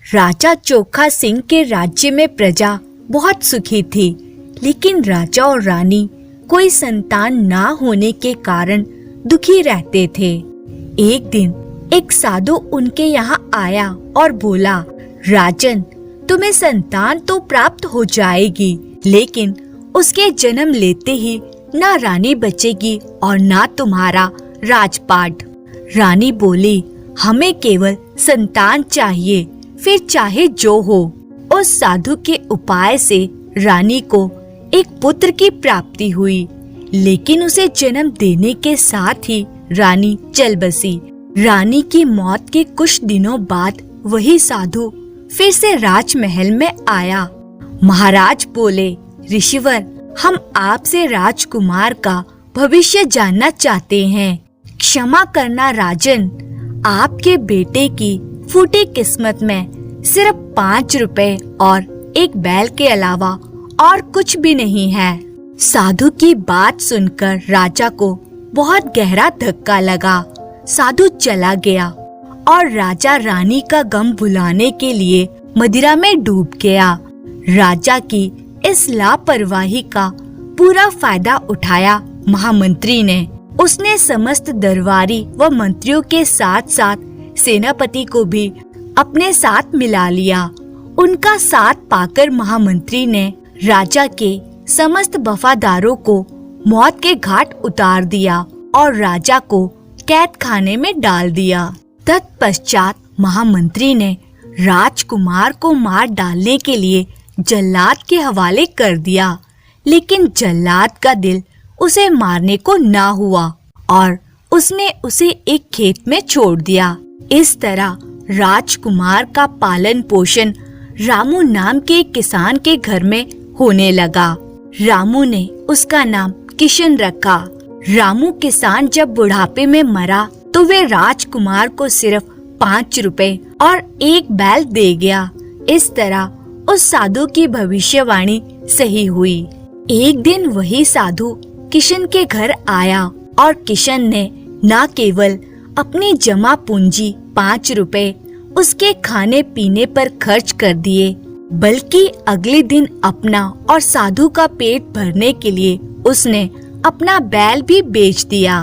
राजा चोखा सिंह के राज्य में प्रजा बहुत सुखी थी, लेकिन राजा और रानी कोई संतान ना होने के कारण दुखी रहते थे। एक दिन एक साधु उनके यहाँ आया और बोला, राजन, तुम्हें संतान तो प्राप्त हो जाएगी, लेकिन उसके जन्म लेते ही ना रानी बचेगी और ना तुम्हारा राजपाट। रानी बोली, हमें केवल संतान चाहिए, फिर चाहे जो हो। उस साधु के उपाय से रानी को एक पुत्र की प्राप्ति हुई, लेकिन उसे जन्म देने के साथ ही रानी चल बसी। रानी की मौत के कुछ दिनों बाद वही साधु फिर से राजमहल में आया। महाराज बोले, ऋषिवर, हम आपसे राजकुमार का भविष्य जानना चाहते हैं। क्षमा करना राजन, आपके बेटे की फूटी किस्मत में सिर्फ 5 रुपए और एक बैल के अलावा और कुछ भी नहीं है। साधु की बात सुनकर राजा को बहुत गहरा धक्का लगा। साधु चला गया और राजा रानी का गम भुलाने के लिए मदिरा में डूब गया। राजा की इस लापरवाही का पूरा फायदा उठाया महामंत्री ने। उसने समस्त दरबारी व मंत्रियों के साथ साथ सेनापति को भी अपने साथ मिला लिया। उनका साथ पाकर महामंत्री ने राजा के समस्त वफादारों को मौत के घाट उतार दिया और राजा को कैद खाने में डाल दिया। तत्पश्चात महामंत्री ने राजकुमार को मार डालने के लिए जल्लाद के हवाले कर दिया, लेकिन जल्लाद का दिल उसे मारने को ना हुआ और उसने उसे एक खेत में छोड़ दिया। इस तरह राजकुमार का पालन पोषण रामू नाम के किसान के घर में होने लगा। रामू ने उसका नाम किशन रखा। रामू किसान जब बुढ़ापे में मरा तो वे राजकुमार को सिर्फ 5 रुपए और एक बैल दे गया। इस तरह उस साधु की भविष्यवाणी सही हुई। एक दिन वही साधु किशन के घर आया और किशन ने न केवल अपनी जमा पूंजी 5 रुपए उसके खाने पीने पर खर्च कर दिए, बल्कि अगले दिन अपना और साधु का पेट भरने के लिए उसने अपना बैल भी बेच दिया।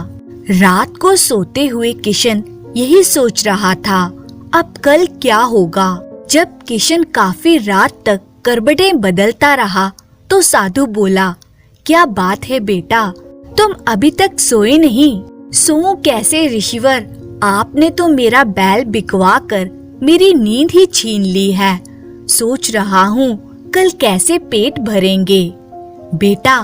रात को सोते हुए किशन यही सोच रहा था, अब कल क्या होगा। जब किशन काफी रात तक करवटें बदलता रहा तो साधु बोला, क्या बात है बेटा, तुम अभी तक सोए नहीं? सोऊं कैसे ऋषिवर, आपने तो मेरा बैल बिकवा कर मेरी नींद ही छीन ली है। सोच रहा हूँ कल कैसे पेट भरेंगे। बेटा,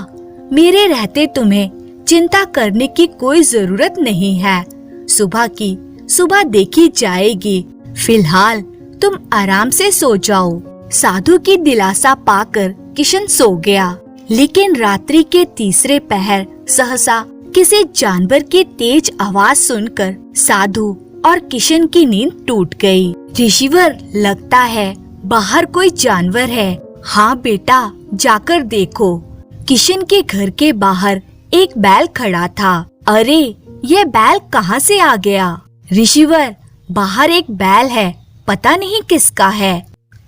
मेरे रहते तुम्हें चिंता करने की कोई जरूरत नहीं है। सुबह की सुबह देखी जाएगी। फिलहाल तुम आराम से सो जाओ। साधु की दिलासा पाकर किशन सो गया, लेकिन रात्रि के तीसरे पहर सहसा किसी जानवर की तेज आवाज सुनकर साधु और किशन की नींद टूट गई। ऋषिवर, लगता है बाहर कोई जानवर है। हाँ बेटा, जाकर देखो। किशन के घर के बाहर एक बैल खड़ा था। अरे, ये बैल कहाँ से आ गया? ऋषिवर, बाहर एक बैल है, पता नहीं किसका है।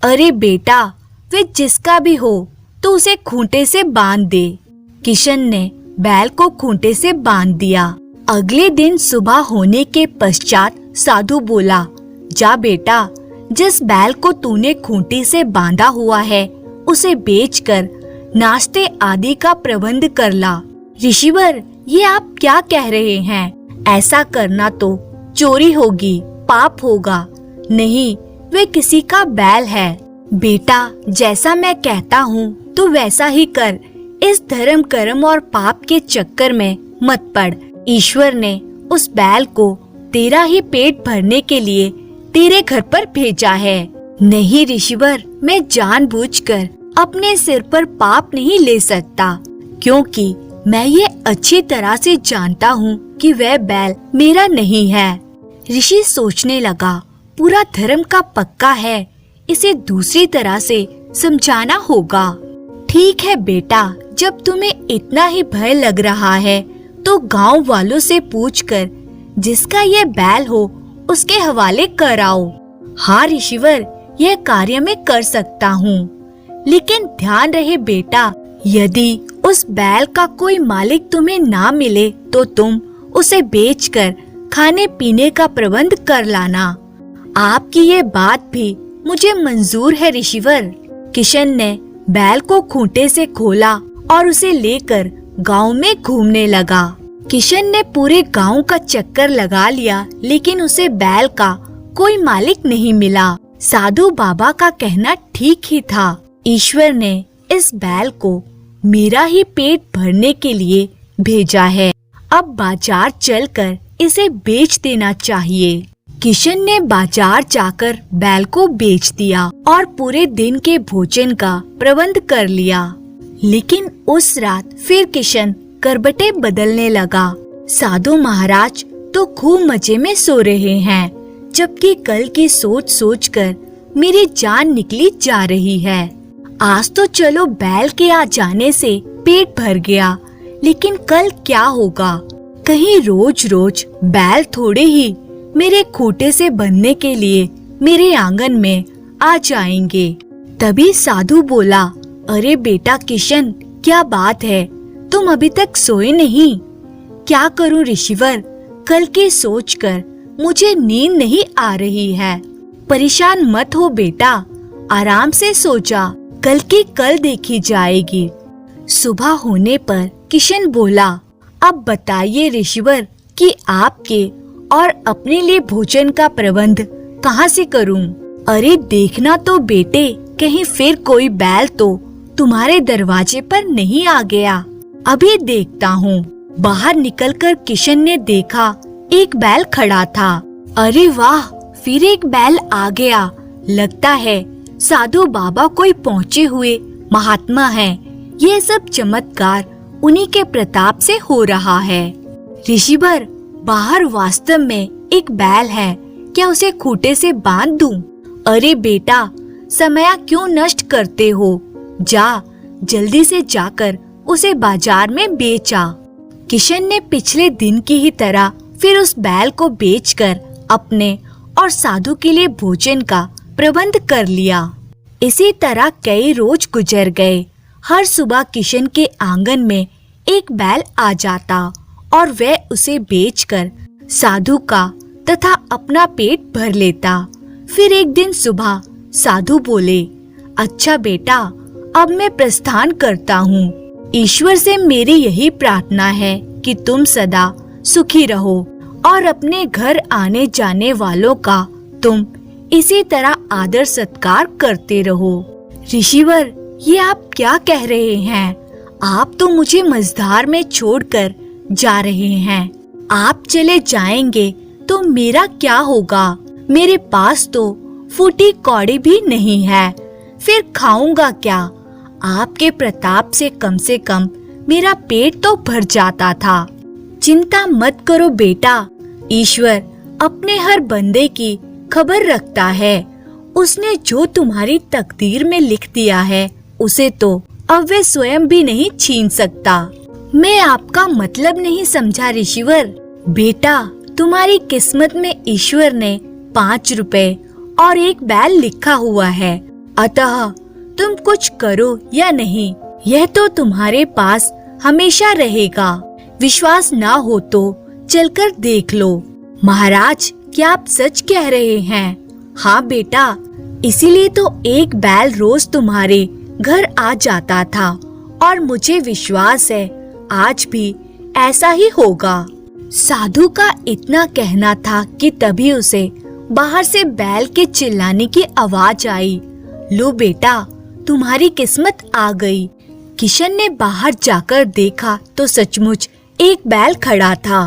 अरे बेटा, वे जिसका भी हो तो उसे खूंटे से बांध दे। किशन ने बैल को खूंटे से बांध दिया। अगले दिन सुबह होने के पश्चात साधु बोला, जा बेटा, जिस बैल को तूने खूंटी से बांधा हुआ है उसे बेचकर नाश्ते आदि का प्रबंध कर ला। ऋषिवर, ये आप क्या कह रहे हैं? ऐसा करना तो चोरी होगी, पाप होगा। नहीं, वे किसी का बैल है। बेटा, जैसा मैं कहता हूँ तो वैसा ही कर। इस धर्म कर्म और पाप के चक्कर में मत पड़। ईश्वर ने उस बैल को तेरा ही पेट भरने के लिए तेरे घर पर भेजा है। नहीं ऋषिवर, मैं जानबूझकर अपने सिर पर पाप नहीं ले सकता, क्योंकि मैं ये अच्छी तरह से जानता हूँ कि वह बैल मेरा नहीं है। ऋषि सोचने लगा, पूरा धर्म का पक्का है, इसे दूसरी तरह से समझाना होगा। ठीक है बेटा, जब तुम्हें इतना ही भय लग रहा है तो गांव वालों से पूछकर जिसका ये बैल हो उसके हवाले कर आओ। हाँ ऋषिवर, यह कार्य मैं कर सकता हूँ। लेकिन ध्यान रहे बेटा, यदि उस बैल का कोई मालिक तुम्हें ना मिले तो तुम उसे बेचकर खाने पीने का प्रबंध कर लाना। आपकी ये बात भी मुझे मंजूर है ऋषिवर। किशन ने बैल को खूंटे से खोला और उसे लेकर गांव में घूमने लगा। किशन ने पूरे गांव का चक्कर लगा लिया, लेकिन उसे बैल का कोई मालिक नहीं मिला। साधु बाबा का कहना ठीक ही था। ईश्वर ने इस बैल को मेरा ही पेट भरने के लिए भेजा है। अब बाजार चलकर इसे बेच देना चाहिए। किशन ने बाजार जाकर बैल को बेच दिया और पूरे दिन के भोजन का प्रबंध कर लिया। लेकिन उस रात फिर किशन करबटे बदलने लगा। साधु महाराज तो खूब मजे में सो रहे हैं, जबकि कल की सोच सोचकर मेरी जान निकली जा रही है। आज तो चलो बैल के आ जाने से पेट भर गया, लेकिन कल क्या होगा? कहीं रोज रोज बैल थोड़े ही मेरे खूंटे से बंधने के लिए मेरे आंगन में आ जाएंगे। तभी साधु बोला, अरे बेटा किशन, क्या बात है, तुम अभी तक सोए नहीं? क्या करूं ऋषिवर, कल की सोचकर मुझे नींद नहीं आ रही है। परेशान मत हो बेटा, आराम से सो जा, कल की कल देखी जाएगी। सुबह होने पर किशन बोला, अब बताइए ऋषिवर कि आपके और अपने लिए भोजन का प्रबंध कहाँ से करूं? अरे देखना तो बेटे, कहीं फिर कोई बैल तो तुम्हारे दरवाजे पर नहीं आ गया। अभी देखता हूँ। बाहर निकलकर किशन ने देखा एक बैल खड़ा था। अरे वाह, फिर एक बैल आ गया। लगता है साधु बाबा कोई पहुँचे हुए महात्मा हैं। ये सब चमत्कार उन्हीं के प्रताप से हो रहा है। ऋषिवर, बाहर वास्तव में एक बैल है, क्या उसे खूंटे से बांध दूं? अरे बेटा, समय क्यों नष्ट करते हो? जा, जल्दी से जाकर उसे बाजार में बेचा। किशन ने पिछले दिन की ही तरह फिर उस बैल को बेचकर अपने और साधु के लिए भोजन का प्रबंध कर लिया। इसी तरह कई रोज गुजर गए। हर सुबह किशन के आंगन में एक बैल आ जाता और वह उसे बेचकर साधु का तथा अपना पेट भर लेता। फिर एक दिन सुबह साधु बोले, अच्छा बेटा, अब मैं प्रस्थान करता हूँ। ईश्वर से मेरी यही प्रार्थना है कि तुम सदा सुखी रहो और अपने घर आने जाने वालों का तुम इसी तरह आदर सत्कार करते रहो। ऋषिवर, ये आप क्या कह रहे हैं? आप तो मुझे मझधार में छोड़कर जा रहे हैं। आप चले जाएंगे तो मेरा क्या होगा? मेरे पास तो फूटी कौड़ी भी नहीं है, फिर खाऊंगा क्या? आपके प्रताप से कम मेरा पेट तो भर जाता था। चिंता मत करो बेटा, ईश्वर अपने हर बंदे की खबर रखता है। उसने जो तुम्हारी तकदीर में लिख दिया है, उसे तो अब वे स्वयं भी नहीं छीन सकता। मैं आपका मतलब नहीं समझा ऋषिवर। बेटा, तुम्हारी किस्मत में ईश्वर ने 5 रुपए और एक बैल लिखा हुआ है, अतः तुम कुछ करो या नहीं, यह तो तुम्हारे पास हमेशा रहेगा। विश्वास ना हो तो चलकर देख लो। महाराज, क्या आप सच कह रहे हैं? हाँ बेटा, इसीलिए तो एक बैल रोज तुम्हारे घर आ जाता था और मुझे विश्वास है आज भी ऐसा ही होगा। साधु का इतना कहना था कि तभी उसे बाहर से बैल के चिल्लाने की आवाज आई। लो बेटा, तुम्हारी किस्मत आ गई। किशन ने बाहर जाकर देखा तो सचमुच एक बैल खड़ा था।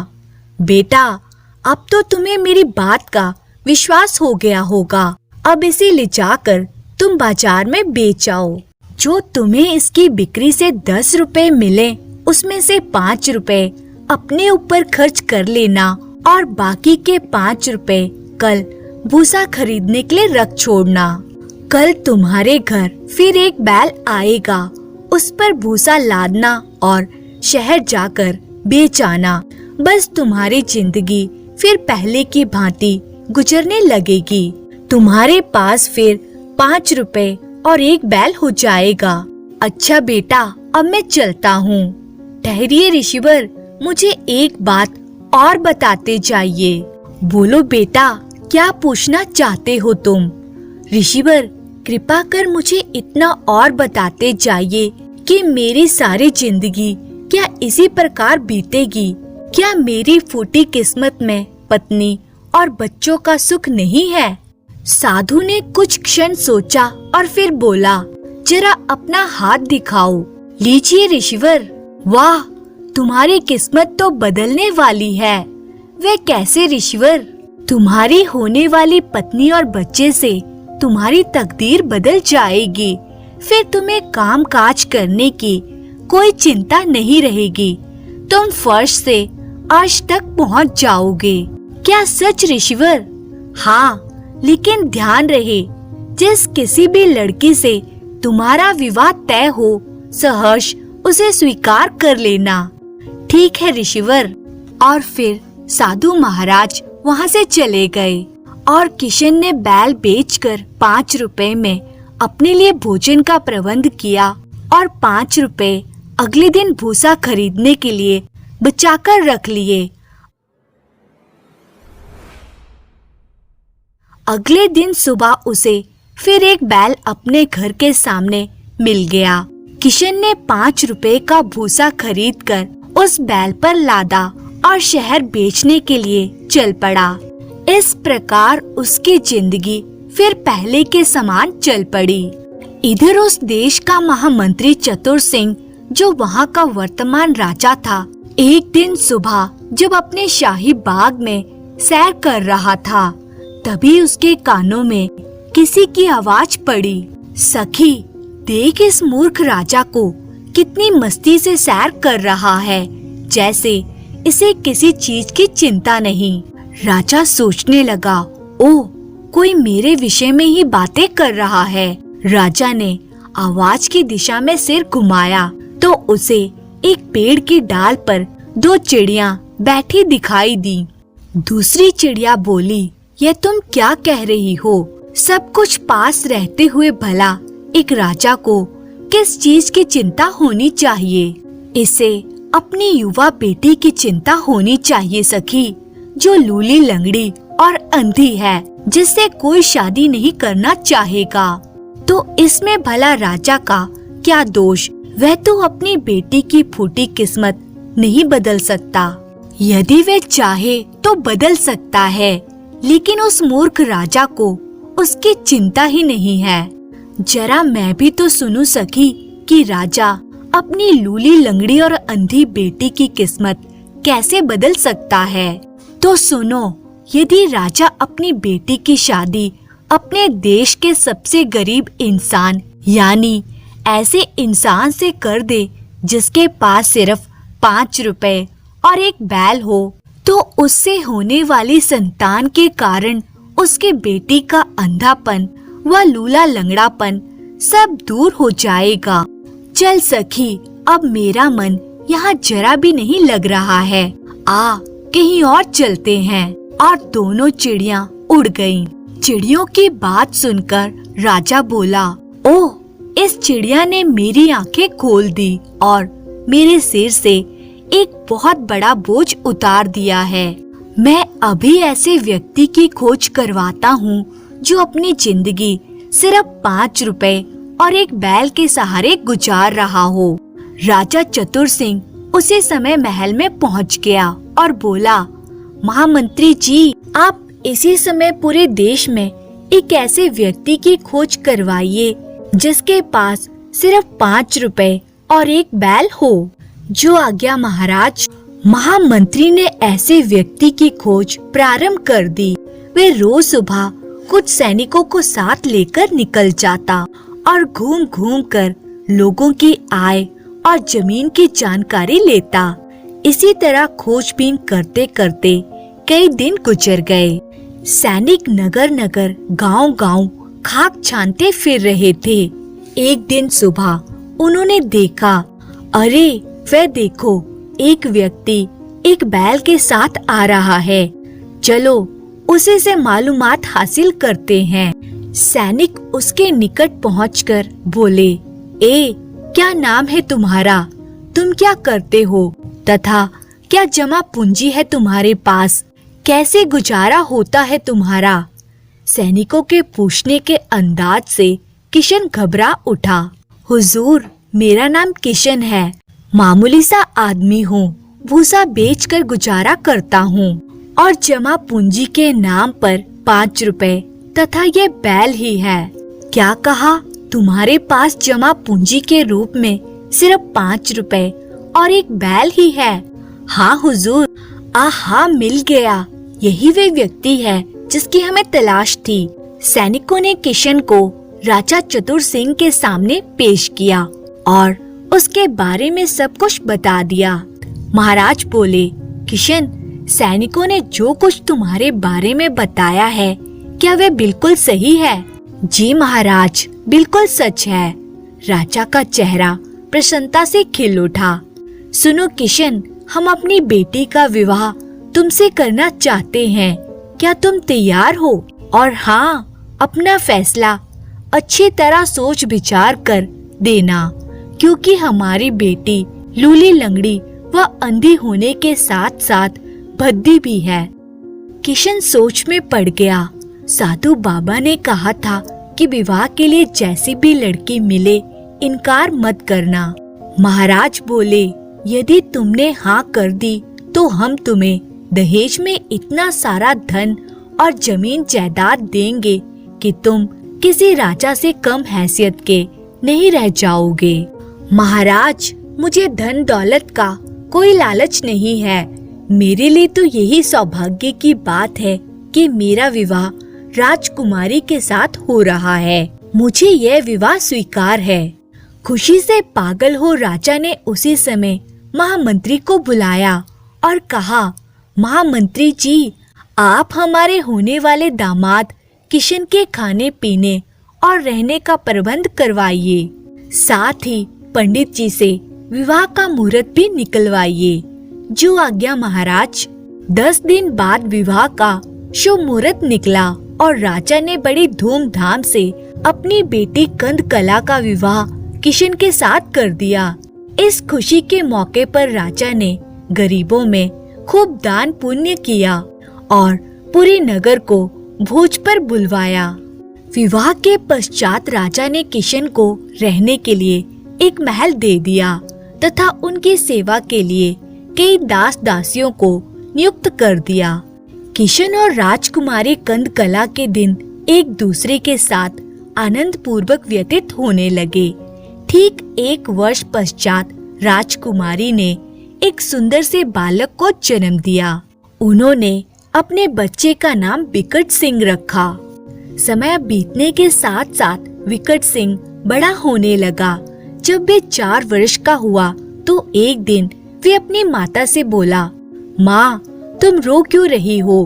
बेटा, अब तो तुम्हें मेरी बात का विश्वास हो गया होगा। अब इसे ले जाकर तुम बाजार में बेच आओ। जो तुम्हें इसकी बिक्री से 10 रुपए मिले, उसमें से 5 रुपए अपने ऊपर खर्च कर लेना और बाकी के 5 रुपए कल भूसा खरीदने के लिए रख छोड़ना। कल तुम्हारे घर फिर एक बैल आएगा, उस पर भूसा लादना और शहर जाकर बेच आना। बस तुम्हारी जिंदगी फिर पहले की भांति गुजरने लगेगी। तुम्हारे पास फिर 5 रुपए और एक बैल हो जाएगा। अच्छा बेटा, अब मैं चलता हूँ। ठहरिए ऋषिवर, मुझे एक बात और बताते जाइए। बोलो बेटा, क्या पूछना चाहते हो तुम? ऋषिवर, कृपा कर मुझे इतना और बताते जाइए कि मेरी सारी जिंदगी क्या इसी प्रकार बीतेगी? क्या मेरी फूटी किस्मत में पत्नी और बच्चों का सुख नहीं है? साधु ने कुछ क्षण सोचा और फिर बोला, जरा अपना हाथ दिखाओ। लीजिए ऋषिवर। वाह, तुम्हारी किस्मत तो बदलने वाली है। वे कैसे ऋषिवर? तुम्हारी होने वाली पत्नी और बच्चे से तुम्हारी तकदीर बदल जाएगी। फिर तुम्हें काम काज करने की कोई चिंता नहीं रहेगी। तुम फर्श से अर्श तक पहुंच जाओगे। क्या सच ऋषिवर? हाँ, लेकिन ध्यान रहे, जिस किसी भी लड़की से तुम्हारा विवाह तय हो, सहर्ष उसे स्वीकार कर लेना। ठीक है ऋषिवर। और फिर साधु महाराज वहाँ से चले गए और किशन ने बैल बेचकर 5 रुपए में अपने लिए भोजन का प्रबंध किया और 5 रुपए अगले दिन भूसा खरीदने के लिए बचाकर रख लिए। अगले दिन सुबह उसे फिर एक बैल अपने घर के सामने मिल गया। किशन ने 5 रुपए का भूसा खरीदकर उस बैल पर लादा और शहर बेचने के लिए चल पड़ा। इस प्रकार उसकी जिंदगी फिर पहले के समान चल पड़ी। इधर उस देश का महामंत्री चतुर सिंह, जो वहाँ का वर्तमान राजा था, एक दिन सुबह जब अपने शाही बाग में सैर कर रहा था, तभी उसके कानों में किसी की आवाज पड़ी। सखी, देख इस मूर्ख राजा को, कितनी मस्ती से सैर कर रहा है, जैसे इसे किसी चीज की चिंता नहीं। राजा सोचने लगा, ओह, कोई मेरे विषय में ही बातें कर रहा है। राजा ने आवाज की दिशा में सिर घुमाया तो उसे एक पेड़ की डाल पर 2 चिड़िया बैठी दिखाई दी। दूसरी चिड़िया बोली, यह तुम क्या कह रही हो? सब कुछ पास रहते हुए भला एक राजा को किस चीज की चिंता होनी चाहिए? इसे अपनी युवा बेटी की चिंता होनी चाहिए सखी, जो लूली लंगड़ी और अंधी है, जिससे कोई शादी नहीं करना चाहेगा। तो इसमें भला राजा का क्या दोष? वह तो अपनी बेटी की फूटी किस्मत नहीं बदल सकता। यदि वह चाहे तो बदल सकता है, लेकिन उस मूर्ख राजा को उसकी चिंता ही नहीं है। जरा मैं भी तो सुनूं सखी कि राजा अपनी लूली लंगड़ी और अंधी बेटी की किस्मत कैसे बदल सकता है। तो सुनो, यदि राजा अपनी बेटी की शादी अपने देश के सबसे गरीब इंसान, यानी ऐसे इंसान से कर दे जिसके पास सिर्फ 5 रुपए और एक बैल हो, तो उससे होने वाली संतान के कारण उसकी बेटी का अंधापन व लूला लंगड़ापन सब दूर हो जाएगा। चल सखी, अब मेरा मन यहाँ जरा भी नहीं लग रहा है। आ, कहीं और चलते हैं। और दोनों चिड़िया उड़ गईं। चिड़ियों की बात सुनकर राजा बोला, ओह, इस चिड़िया ने मेरी आंखें खोल दी और मेरे सिर से एक बहुत बड़ा बोझ उतार दिया है। मैं अभी ऐसे व्यक्ति की खोज करवाता हूँ जो अपनी जिंदगी सिर्फ 5 रुपए और एक बैल के सहारे गुजार रहा हो। राजा चतुर सिंह उसी समय महल में पहुँच गया और बोला, महामंत्री जी, आप इसी समय पूरे देश में एक ऐसे व्यक्ति की खोज करवाइए जिसके पास सिर्फ 5 रुपए और एक बैल हो। जो आज्ञा महाराज। महामंत्री ने ऐसे व्यक्ति की खोज प्रारंभ कर दी। वे रोज सुबह कुछ सैनिकों को साथ लेकर निकल जाता और घूम घूम कर लोगों की आय और जमीन की जानकारी लेता। इसी तरह खोजबीन करते करते कई दिन गुजर गए। सैनिक नगर नगर गांव गांव खाक छानते फिर रहे थे। एक दिन सुबह उन्होंने देखा, अरे वह देखो, एक व्यक्ति एक बैल के साथ आ रहा है। चलो उसी से मालूमात हासिल करते हैं। सैनिक उसके निकट पहुंचकर बोले, ए, क्या नाम है तुम्हारा? तुम क्या करते हो तथा क्या जमा पूंजी है तुम्हारे पास? कैसे गुजारा होता है तुम्हारा? सैनिकों के पूछने के अंदाज से किशन घबरा उठा। हुजूर, मेरा नाम किशन है, मामूली सा आदमी हूँ, भूसा बेचकर गुजारा करता हूँ और जमा पूंजी के नाम पर 5 रुपए तथा ये बैल ही है। क्या कहा? तुम्हारे पास जमा पूंजी के रूप में सिर्फ 5 रुपए और एक बैल ही है? हाँ हुजूर, आहा, मिल गया, यही वे व्यक्ति है जिसकी हमें तलाश थी। सैनिकों ने किशन को राजा चतुर सिंह के सामने पेश किया और उसके बारे में सब कुछ बता दिया। महाराज बोले, किशन, सैनिकों ने जो कुछ तुम्हारे बारे में बताया है, क्या वे बिल्कुल सही है? जी महाराज, बिल्कुल सच है। राजा का चेहरा प्रसन्नता से खिल उठा। सुनो किशन, हम अपनी बेटी का विवाह तुमसे करना चाहते हैं, क्या तुम तैयार हो? और हाँ, अपना फैसला अच्छी तरह सोच विचार कर देना, क्योंकि हमारी बेटी लूली लंगड़ी व अंधी होने के साथ साथ भद्दी भी है। किशन सोच में पड़ गया। साधु बाबा ने कहा था कि विवाह के लिए जैसी भी लड़की मिले इनकार मत करना। महाराज बोले, यदि तुमने हाँ कर दी तो हम तुम्हें दहेज में इतना सारा धन और जमीन जायदाद देंगे कि तुम किसी राजा से कम हैसियत के नहीं रह जाओगे। महाराज, मुझे धन दौलत का कोई लालच नहीं है। मेरे लिए तो यही सौभाग्य की बात है कि मेरा विवाह राजकुमारी के साथ हो रहा है। मुझे यह विवाह स्वीकार है। खुशी से पागल हो राजा ने उसी समय महामंत्री को बुलाया और कहा, महामंत्री जी, आप हमारे होने वाले दामाद किशन के खाने पीने और रहने का प्रबंध करवाइए। साथ ही पंडित जी से विवाह का मुहूर्त भी निकलवाइए। जो आज्ञा महाराज। 10 दिन बाद विवाह का शुभ मुहूर्त निकला और राजा ने बड़ी धूमधाम से अपनी बेटी कंदकला का विवाह किशन के साथ कर दिया। इस खुशी के मौके पर राजा ने गरीबों में खूब दान पुण्य किया और पूरे नगर को भोज पर बुलवाया। विवाह के पश्चात राजा ने किशन को रहने के लिए एक महल दे दिया तथा उनकी सेवा के लिए कई दास दासियों को नियुक्त कर दिया। किशन और राजकुमारी कंदकला के दिन एक दूसरे के साथ आनंद पूर्वक व्यतीत होने लगे। ठीक 1 वर्ष पश्चात राजकुमारी ने एक सुंदर से बालक को जन्म दिया। उन्होंने अपने बच्चे का नाम विकट सिंह रखा। समय बीतने के साथ साथ विकट सिंह बड़ा होने लगा। जब वे 4 वर्ष का हुआ तो एक दिन वे अपनी माता से बोला, माँ, तुम रो क्यों रही हो?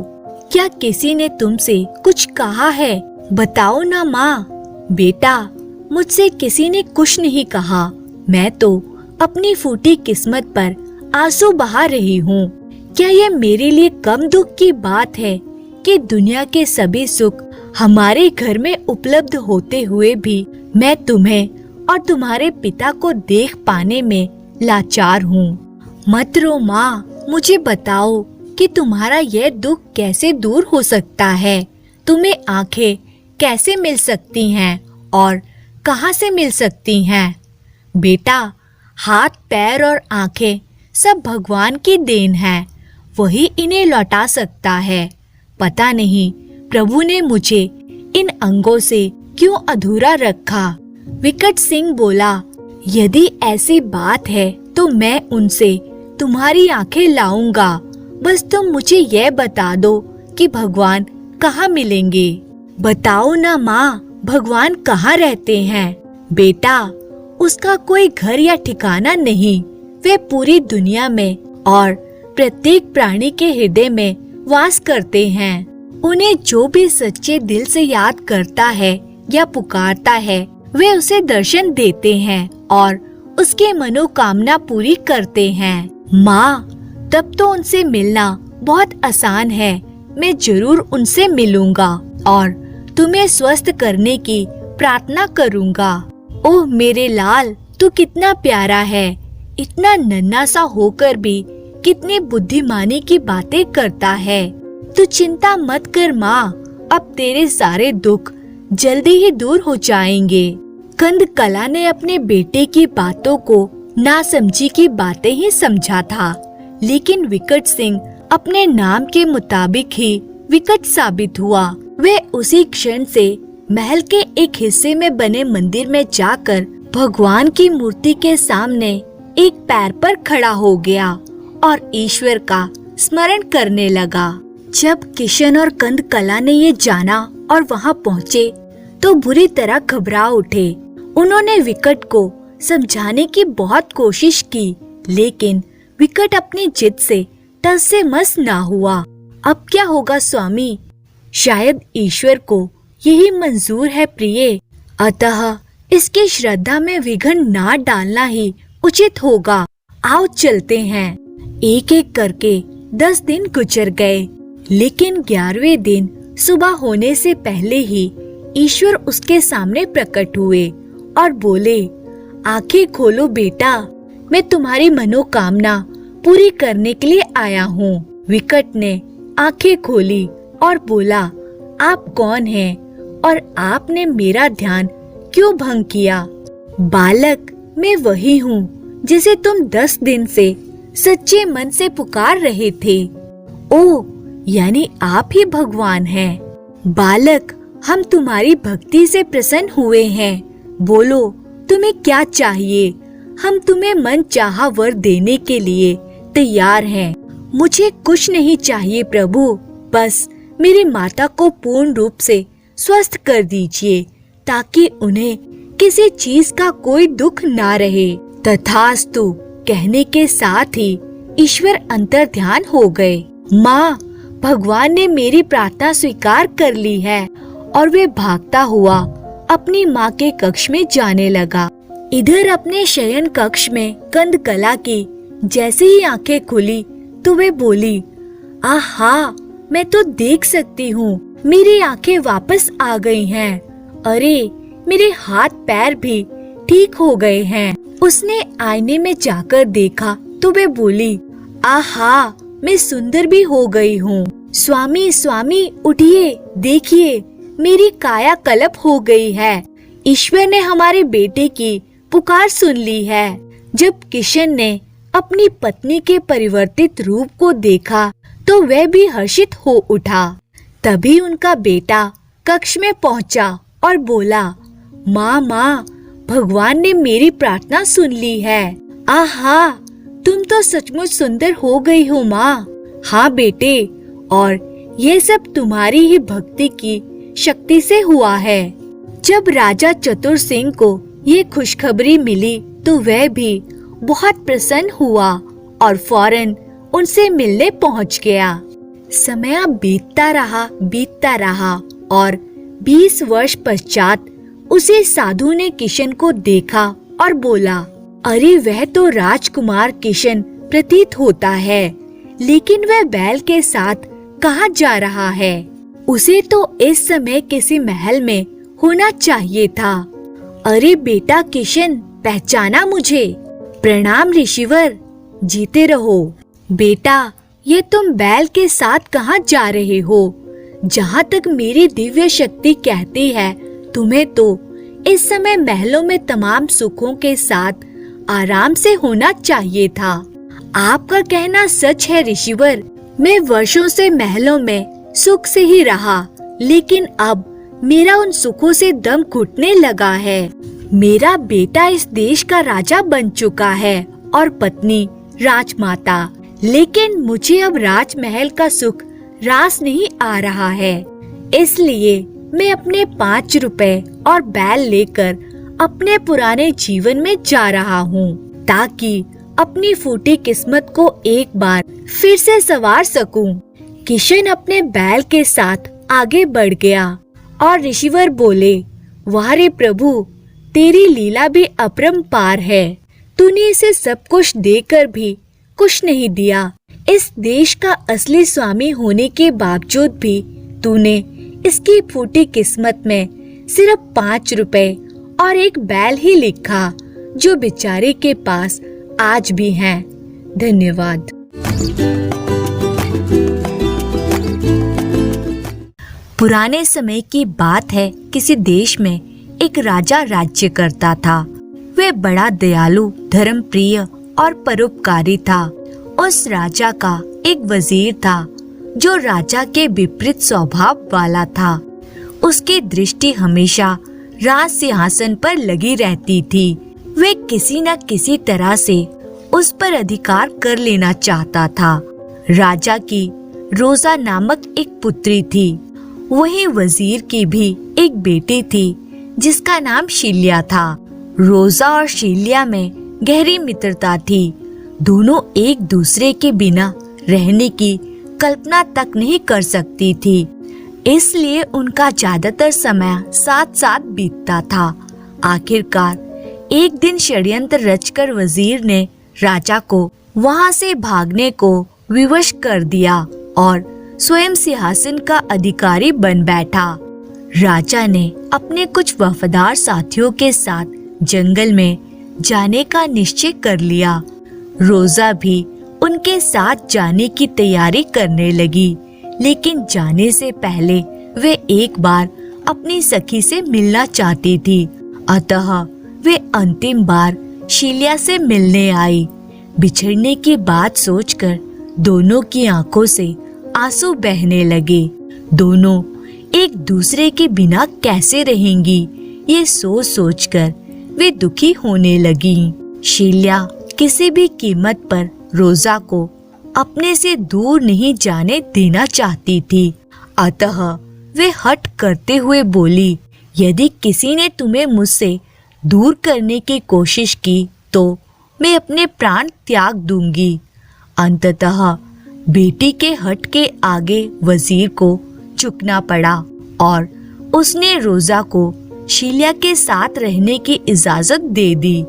क्या किसी ने तुमसे कुछ कहा है? बताओ ना माँ। बेटा, मुझसे किसी ने कुछ नहीं कहा। मैं तो अपनी फूटी किस्मत पर आंसू बहा रही हूँ। क्या यह मेरे लिए कम दुख की बात है कि दुनिया के सभी सुख हमारे घर में उपलब्ध होते हुए भी मैं तुम्हें और तुम्हारे पिता को देख पाने में लाचार हूँ। मत रो माँ, मुझे बताओ कि तुम्हारा यह दुख कैसे दूर हो सकता है? तुम्हें आंखें कैसे मिल सकती हैं और कहाँ से मिल सकती हैं? बेटा, हाथ, पैर और आंखें सब भगवान की देन है, वही इन्हें लौटा सकता है। पता नहीं प्रभु ने मुझे इन अंगों से क्यों अधूरा रखा। विकट सिंह बोला, यदि ऐसी बात है तो मैं उनसे तुम्हारी आंखें लाऊंगा। बस तुम मुझे यह बता दो कि भगवान कहाँ मिलेंगे। बताओ ना माँ, भगवान कहाँ रहते हैं? बेटा, उसका कोई घर या ठिकाना नहीं। वे पूरी दुनिया में और प्रत्येक प्राणी के हृदय में वास करते हैं। उन्हें जो भी सच्चे दिल से याद करता है या पुकारता है, वे उसे दर्शन देते हैं और उसके मनोकामना पूरी करते हैं। माँ, तब तो उनसे मिलना बहुत आसान है। मैं जरूर उनसे मिलूंगा और तुम्हें स्वस्थ करने की प्रार्थना करूँगा। ओह मेरे लाल, तू कितना प्यारा है। इतना नन्हा सा होकर भी कितनी बुद्धिमानी की बातें करता है। तू चिंता मत कर माँ, अब तेरे सारे दुख जल्दी ही दूर हो जाएंगे। कंदकला ने अपने बेटे की बातों को नासमझी की बातें ही समझा था, लेकिन विकट सिंह अपने नाम के मुताबिक ही विकट साबित हुआ। वे उसी क्षण से महल के एक हिस्से में बने मंदिर में जाकर भगवान की मूर्ति के सामने एक पैर पर खड़ा हो गया और ईश्वर का स्मरण करने लगा। जब किशन और कंदकला ने ये जाना और वहाँ पहुँचे तो बुरी तरह घबरा उठे। उन्होंने विकट को समझाने की बहुत कोशिश की, लेकिन विकट अपनी जिद से टस से मस ना हुआ। अब क्या होगा स्वामी? शायद ईश्वर को यही मंजूर है प्रिय, अतः इसकी श्रद्धा में विघ्न ना डालना ही उचित होगा। आओ चलते हैं। एक एक करके 10 दिन गुजर गए, लेकिन 11वें दिन सुबह होने से पहले ही ईश्वर उसके सामने प्रकट हुए और बोले, आंखें खोलो बेटा, मैं तुम्हारी मनोकामना पूरी करने के लिए आया हूँ। विकट ने आंखें खोली और बोला, आप कौन हैं और आपने मेरा ध्यान क्यों भंग किया? बालक, मैं वही हूँ जिसे तुम 10 दिन से सच्चे मन से पुकार रहे थे। ओ, यानी आप ही भगवान हैं। बालक, हम तुम्हारी भक्ति से प्रसन्न हुए हैं। बोलो, तुम्हें क्या चाहिए? हम तुम्हें मन चाहा वर देने के लिए तैयार हैं। मुझे कुछ नहीं चाहिए प्रभु, बस मेरी माता को पूर्ण रूप से स्वस्थ कर दीजिए ताकि उन्हें किसी चीज का कोई दुख ना रहे। तथास्तु कहने के साथ ही ईश्वर अंतर ध्यान हो गए। माँ, भगवान ने मेरी प्रार्थना स्वीकार कर ली है। और वे भागता हुआ अपनी माँ के कक्ष में जाने लगा। इधर अपने शयन कक्ष में कंदकला की जैसे ही आंखें खुली तो वे बोली, आहा, मैं तो देख सकती हूँ, मेरी आंखें वापस आ गई हैं। अरे, मेरे हाथ पैर भी ठीक हो गए हैं। उसने आईने में जाकर देखा तो वे बोली, आहा, मैं सुंदर भी हो गई हूँ। स्वामी स्वामी उठिए, देखिए मेरी काया कल्प हो गई है। ईश्वर ने हमारे बेटे की पुकार सुन ली है। जब किशन ने अपनी पत्नी के परिवर्तित रूप को देखा तो वह भी हर्षित हो उठा। तभी उनका बेटा कक्ष में पहुंचा और बोला, माँ माँ, भगवान ने मेरी प्रार्थना सुन ली है। आहा, तुम तो सचमुच सुंदर हो गई हो माँ। हाँ बेटे, और ये सब तुम्हारी ही भक्ति की शक्ति से हुआ है। जब राजा चतुर सिंह को ये खुशखबरी मिली तो वह भी बहुत प्रसन्न हुआ और फौरन उनसे मिलने पहुंच गया। समय बीतता रहा और 20 वर्ष पश्चात उसी साधु ने किशन को देखा और बोला, अरे वह तो राजकुमार किशन प्रतीत होता है, लेकिन वह बैल के साथ कहाँ जा रहा है? उसे तो इस समय किसी महल में होना चाहिए था। अरे बेटा किशन, पहचाना मुझे? प्रणाम ऋषिवर, जीते रहो। बेटा, ये तुम बैल के साथ कहाँ जा रहे हो? जहाँ तक मेरी दिव्य शक्ति कहती है, तुम्हें तो इस समय महलों में तमाम सुखों के साथ आराम से होना चाहिए था। आपका कहना सच है ऋषिवर, मैं वर्षों से महलों में सुख से ही रहा, लेकिन अब मेरा उन सुखों से दम घुटने लगा है। मेरा बेटा इस देश का राजा बन चुका है और पत्नी राजमाता, लेकिन मुझे अब राजमहल का सुख रास नहीं आ रहा है। इसलिए मैं अपने 5 रुपए और बैल लेकर अपने पुराने जीवन में जा रहा हूँ, ताकि अपनी फूटी किस्मत को एक बार फिर से संवार सकूं। किशन अपने बैल के साथ आगे बढ़ गया और ऋषिवर बोले, वाह रे प्रभु, तेरी लीला भी अपरंपार है। तूने इसे सब कुछ देकर भी कुछ नहीं दिया। इस देश का असली स्वामी होने के बावजूद भी तूने इसकी फूटी किस्मत में सिर्फ 5 रुपए और एक बैल ही लिखा, जो बेचारे के पास आज भी है। धन्यवाद। पुराने समय की बात है। किसी देश में एक राजा राज्य करता था। वह बड़ा दयालु, धर्मप्रिय और परोपकारी था। उस राजा का एक वजीर था जो राजा के विपरीत स्वभाव वाला था। उसकी दृष्टि हमेशा राज सिंहासन पर लगी रहती थी। वह किसी न किसी तरह से उस पर अधिकार कर लेना चाहता था। राजा की रोजा नामक एक पुत्री थी। वहीं वजीर की भी एक बेटी थी जिसका नाम शील्या था। रोजा और शील्या में गहरी मित्रता थी। दोनों एक दूसरे के बिना रहने की कल्पना तक नहीं कर सकती थी, इसलिए उनका ज्यादातर समय साथ साथ बीतता था। आखिरकार एक दिन षड्यंत्र रचकर वजीर ने राजा को वहां से भागने को विवश कर दिया और स्वयं सिंहासन का अधिकारी बन बैठा। राजा ने अपने कुछ वफादार साथियों के साथ जंगल में जाने का निश्चय कर लिया। रोजा भी उनके साथ जाने की तैयारी करने लगी, लेकिन जाने से पहले वे एक बार अपनी सखी से मिलना चाहती थी। अतः वे अंतिम बार शील्या से मिलने आई। बिछड़ने की बात सोचकर दोनों की आंखों से आंसू बहने लगे। दोनों एक दूसरे के बिना कैसे रहेंगी, ये सोच सोचकर वे दुखी होने लगी। शील्या किसी भी कीमत पर रोजा को अपने से दूर नहीं जाने देना चाहती थी। अतः वे हठ करते हुए बोली, यदि किसी ने तुम्हें मुझसे दूर करने की कोशिश की तो मैं अपने प्राण त्याग दूंगी। अंततः बेटी के हठ के आगे वजीर को झुकना पड़ा और उसने रोजा को शील्या के साथ रहने की इजाजत दे दी।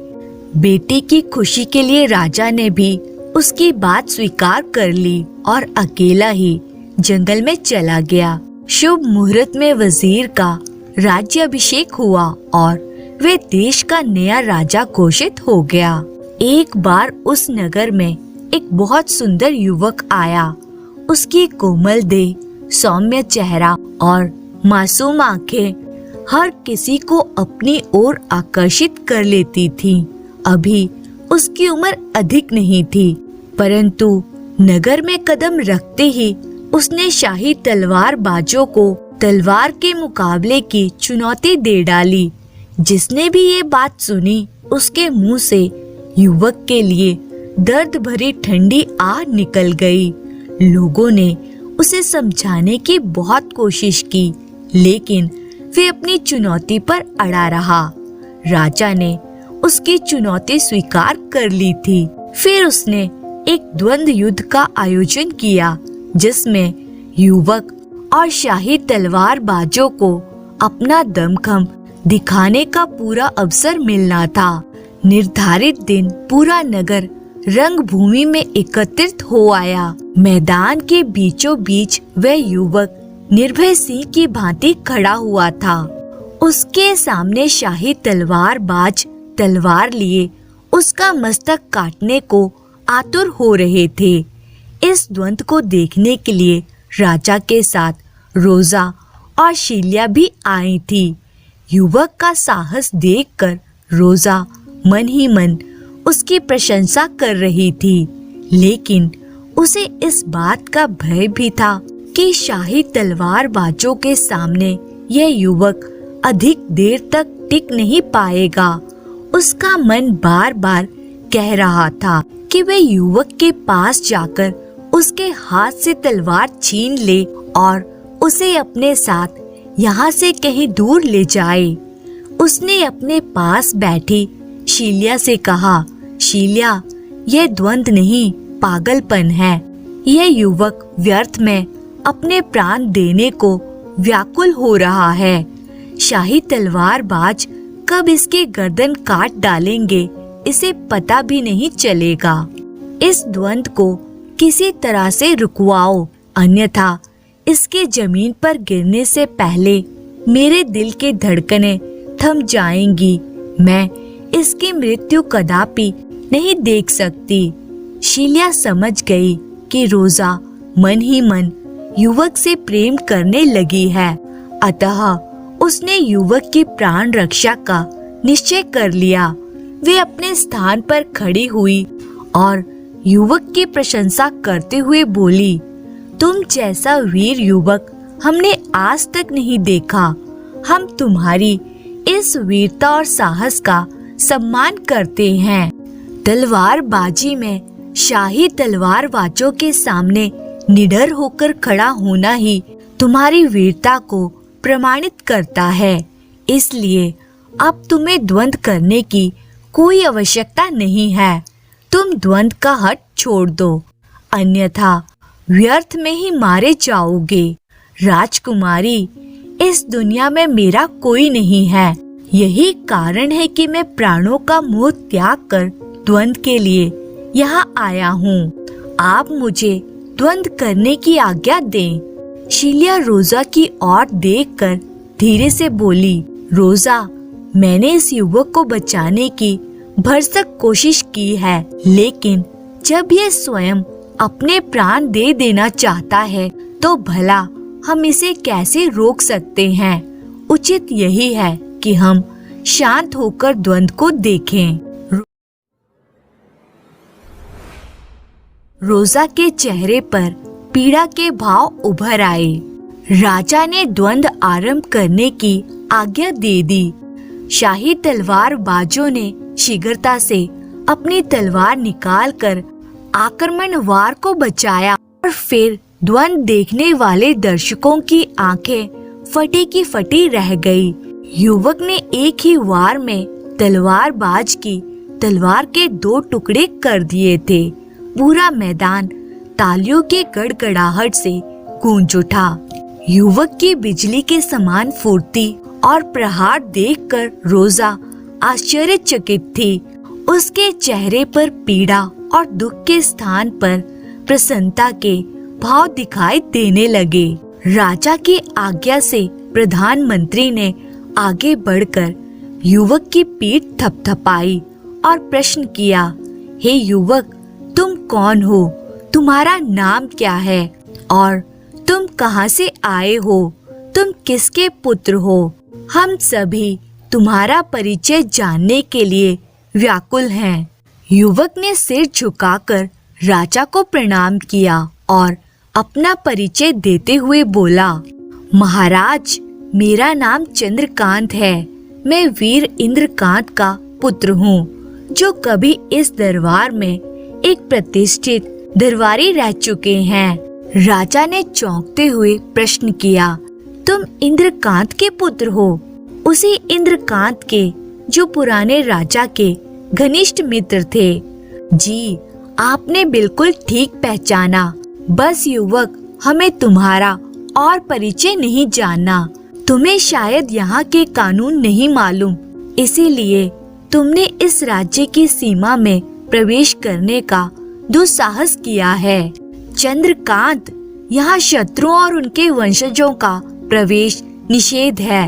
बेटी की खुशी के लिए राजा ने भी उसकी बात स्वीकार कर ली और अकेला ही जंगल में चला गया। शुभ मुहूर्त में वजीर का राज्याभिषेक हुआ और वे देश का नया राजा घोषित हो गया। एक बार उस नगर में एक बहुत सुंदर युवक आया। उसकी कोमल देह, सौम्य चेहरा और मासूम आंखें हर किसी को अपनी ओर आकर्षित कर लेती थीं। अभी उसकी उम्र अधिक नहीं थी, परंतु नगर में कदम रखते ही उसने शाही तलवार बाजों को तलवार के मुकाबले की चुनौती दे डाली। जिसने भी ये बात सुनी, उसके मुंह से युवक के लिए दर्द भरी ठंडी आह निकल गई। लोगों ने उसे समझाने की बहुत कोशिश की, लेकिन वे अपनी चुनौती पर अड़ा रहा। राजा ने उसकी चुनौती स्वीकार कर ली थी। फिर उसने एक द्वंद्व युद्ध का आयोजन किया, जिसमें युवक और शाही तलवार बाजों को अपना दमखम दिखाने का पूरा अवसर मिलना था। निर्धारित दिन पूरा नगर रंगभूमि में एकत्रित हो आया। मैदान के बीचों बीच वह युवक निर्भय सिंह की भांति खड़ा हुआ था। उसके सामने शाही तलवार बाज तलवार लिए उसका मस्तक काटने को आतुर हो रहे थे। इस द्वंद्व को देखने के लिए राजा के साथ रोजा और शील्या भी आई थी। युवक का साहस देखकर रोजा मन ही मन उसकी प्रशंसा कर रही थी, लेकिन उसे इस बात का भय भी था कि शाही तलवार बाजों के सामने यह युवक अधिक देर तक टिक नहीं पाएगा। उसका मन बार बार कह रहा था कि वह युवक के पास जाकर उसके हाथ से तलवार छीन ले और उसे अपने साथ यहाँ से कहीं दूर ले जाए। उसने अपने पास बैठी शील्या से कहा, शील्या, यह द्वंद्व नहीं, पागलपन है। यह युवक व्यर्थ में अपने प्राण देने को व्याकुल हो रहा है। शाही तलवार बाज कब इसके गर्दन काट डालेंगे, इसे पता भी नहीं चलेगा। इस द्वंद्व को किसी तरह से रुकवाओ, अन्यथा इसके जमीन पर गिरने से पहले मेरे दिल के धड़कनें थम जाएंगी। मैं इसकी मृत्यु कदापि नहीं देख सकती। शीला समझ गई कि रोजा मन ही मन युवक से प्रेम करने लगी है, अतः उसने युवक की प्राण रक्षा का निश्चय कर लिया। वे अपने स्थान पर खड़ी हुई और युवक की प्रशंसा करते हुए बोली, तुम जैसा वीर युवक हमने आज तक नहीं देखा। हम तुम्हारी इस वीरता और साहस का सम्मान करते हैं। तलवारबाजी में शाही तलवारबाजों के सामने निडर होकर खड़ा होना ही तुम्हारी वीरता को प्रमाणित करता है। इसलिए अब तुम्हें द्वंद्व करने की कोई आवश्यकता नहीं है। तुम द्वंद्व का हठ छोड़ दो, अन्यथा व्यर्थ में ही मारे जाओगे। राजकुमारी, इस दुनिया में मेरा कोई नहीं है। यही कारण है कि मैं प्राणों का मोह त्याग कर द्वंद्व के लिए यहाँ आया हूँ। आप मुझे द्वंद्व करने की आज्ञा दें। शीला रोजा की ओर देखकर धीरे से बोली, रोजा, मैंने इस युवक को बचाने की भरसक कोशिश की है, लेकिन जब यह स्वयं अपने प्राण दे देना चाहता है तो भला हम इसे कैसे रोक सकते हैं। उचित यही है कि हम शांत होकर द्वंद्व को देखें। रोजा के चेहरे पर पीड़ा के भाव उभर आए। राजा ने द्वंद्व आरंभ करने की आज्ञा दे दी। शाही तलवारबाजों ने शीघ्रता से अपनी तलवार निकालकर आक्रमणवार को बचाया और फिर द्वंद्व देखने वाले दर्शकों की आंखें फटी की फटी रह गई। युवक ने एक ही वार में तलवारबाज की तलवार के 2 टुकड़े कर दिए थे। पूरा मैदान तालियों के गड़गड़ाहट से गूंज उठा। युवक की बिजली के समान फुर्ती और प्रहार देखकर रोजा आश्चर्यचकित थी। उसके चेहरे पर पीड़ा और दुख के स्थान पर प्रसन्नता के भाव दिखाई देने लगे। राजा की आज्ञा से प्रधानमंत्री ने आगे बढ़कर युवक की पीठ थपथपाई और प्रश्न किया, हे युवक, तुम कौन हो? तुम्हारा नाम क्या है और तुम कहाँ से आए हो? तुम किसके पुत्र हो? हम सभी तुम्हारा परिचय जानने के लिए व्याकुल हैं। युवक ने सिर झुकाकर राजा को प्रणाम किया और अपना परिचय देते हुए बोला, महाराज, मेरा नाम चंद्रकांत है। मैं वीर इंद्रकांत का पुत्र हूँ, जो कभी इस दरबार में एक प्रतिष्ठित दरबारी रह चुके हैं। राजा ने चौंकते हुए प्रश्न किया, तुम इंद्रकांत के पुत्र हो? उसी इंद्रकांत के जो पुराने राजा के घनिष्ठ मित्र थे। जी, आपने बिल्कुल ठीक पहचाना। बस युवक, हमें तुम्हारा और परिचय नहीं जानना। तुम्हें शायद यहाँ के कानून नहीं मालूम, इसीलिए तुमने इस राज्य की सीमा में प्रवेश करने का दुस्साहस किया है। चंद्रकांत, यहाँ शत्रुओं और उनके वंशजों का प्रवेश निषेध है।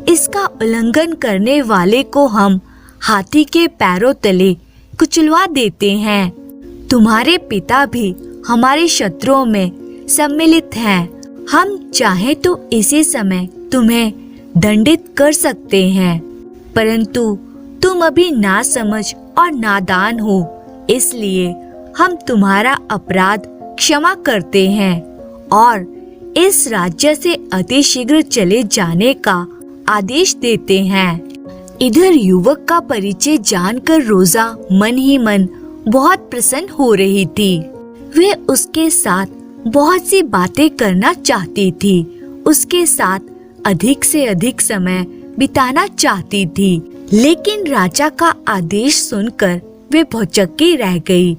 इसका उल्लंघन करने वाले को हम हाथी के पैरों तले कुचलवा देते हैं। तुम्हारे पिता भी हमारे शत्रुओं में सम्मिलित हैं। हम चाहे तो इसी समय तुम्हें दंडित कर सकते हैं, परंतु तुम अभी नासमझ और नादान हो, इसलिए हम तुम्हारा अपराध क्षमा करते हैं और इस राज्य से अतिशीघ्र चले जाने का आदेश देते हैं। इधर युवक का परिचय जानकर रोजा मन ही मन बहुत प्रसन्न हो रही थी। वे उसके साथ बहुत सी बातें करना चाहती थी, उसके साथ अधिक से अधिक समय बिताना चाहती थी, लेकिन राजा का आदेश सुनकर वे भौचक्की रह गई।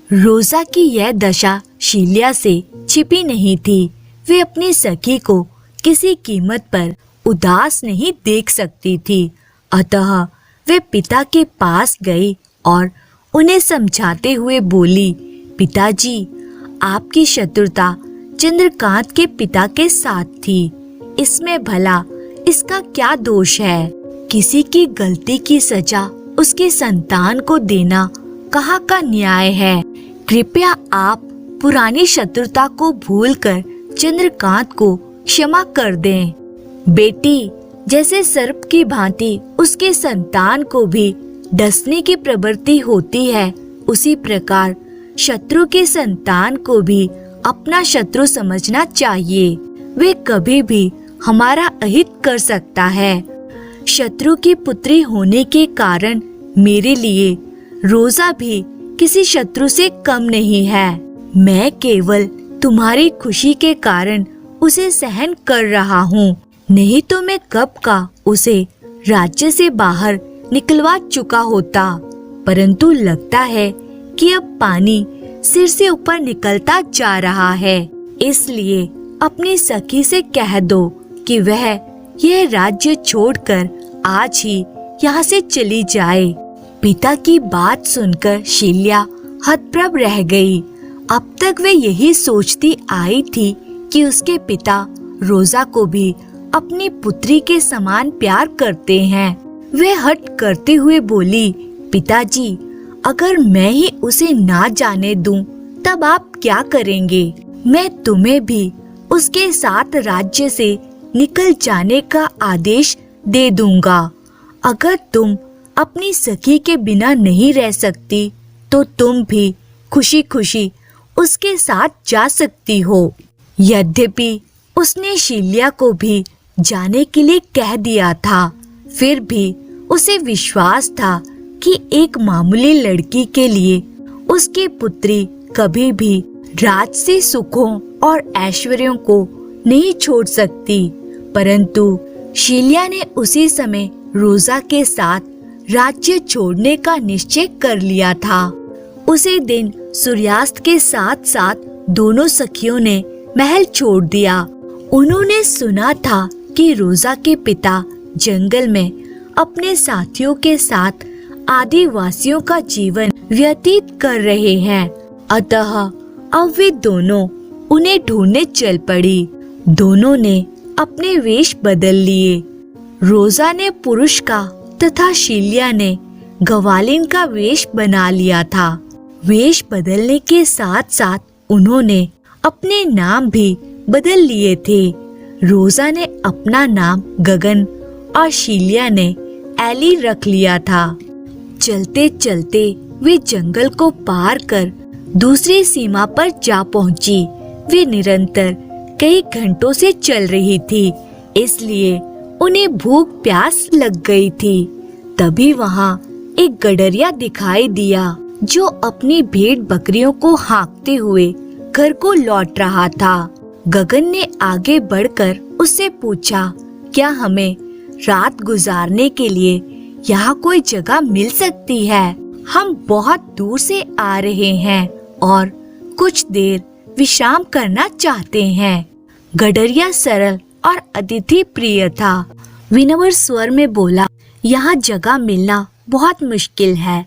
रोजा की यह दशा शीला से छिपी नहीं थी। वे अपनी सखी को किसी कीमत पर उदास नहीं देख सकती थी, अतः वे पिता के पास गई और उन्हें समझाते हुए बोली, पिताजी, आपकी शत्रुता चंद्रकांत के पिता के साथ थी। इसमें भला इसका क्या दोष है? किसी की गलती की सजा उसके संतान को देना कहाँ का न्याय है? कृपया आप पुरानी शत्रुता को भूलकर चंद्रकांत को क्षमा कर दें। बेटी, जैसे सर्प की भांति उसके संतान को भी डसने की प्रवृत्ति होती है, उसी प्रकार शत्रु के संतान को भी अपना शत्रु समझना चाहिए। वे कभी भी हमारा अहित कर सकता है। शत्रु की पुत्री होने के कारण मेरे लिए रोजा भी किसी शत्रु से कम नहीं है। मैं केवल तुम्हारी खुशी के कारण उसे सहन कर रहा हूँ, नहीं तो मैं कब का उसे राज्य से बाहर निकलवा चुका होता। परंतु लगता है कि अब पानी सिर से ऊपर निकलता जा रहा है, इसलिए अपनी सखी से कह दो कि वह यह राज्य छोड़कर आज ही यहाँ से चली जाए। पिता की बात सुनकर शील्या हतप्रभ रह गई। अब तक वे यही सोचती आई थी कि उसके पिता रोजा को भी अपनी पुत्री के समान प्यार करते हैं। वे हट करते हुए बोली, पिताजी, अगर मैं ही उसे ना जाने दूं, तब आप क्या करेंगे? मैं तुम्हें भी उसके साथ राज्य से निकल जाने का आदेश दे दूंगा। अगर तुम अपनी सखी के बिना नहीं रह सकती, तो तुम भी खुशी खुशी उसके साथ जा सकती हो। यद्यपि उसने शील्या को भी जाने के लिए कह दिया था, फिर भी उसे विश्वास था कि एक मामूली लड़की के लिए उसकी पुत्री कभी भी राजसी सुखों और ऐश्वर्यों को नहीं छोड़ सकती। परंतु शील्या ने उसी समय रोजा के साथ राज्य छोड़ने का निश्चय कर लिया था। उसी दिन सूर्यास्त के साथ साथ दोनों सखियों ने महल छोड़ दिया। उन्होंने सुना था कि रोजा के पिता जंगल में अपने साथियों के साथ आदिवासियों का जीवन व्यतीत कर रहे हैं, अतः अब वे दोनों उन्हें ढूंढने चल पड़ी। दोनों ने अपने वेश बदल लिए। रोजा ने पुरुष का तथा शील्या ने गवालिन का वेश बना लिया था। वेश बदलने के साथ साथ उन्होंने अपने नाम भी बदल लिए थे। रोजा ने अपना नाम गगन और शील्या ने एली रख लिया था। चलते चलते वे जंगल को पार कर दूसरी सीमा पर जा पहुंची। वे निरंतर कई घंटों से चल रही थी, इसलिए उन्हें भूख प्यास लग गई थी। तभी वहाँ एक गडरिया दिखाई दिया जो अपनी भेड़ बकरियों को हाँकते हुए घर को लौट रहा था। गगन ने आगे बढ़कर उससे पूछा, क्या हमें रात गुजारने के लिए यहाँ कोई जगह मिल सकती है? हम बहुत दूर से आ रहे हैं और कुछ देर विश्राम करना चाहते हैं। गडरिया सरल और अतिथि प्रिय था। विनम्र स्वर में बोला, यहाँ जगह मिलना बहुत मुश्किल है।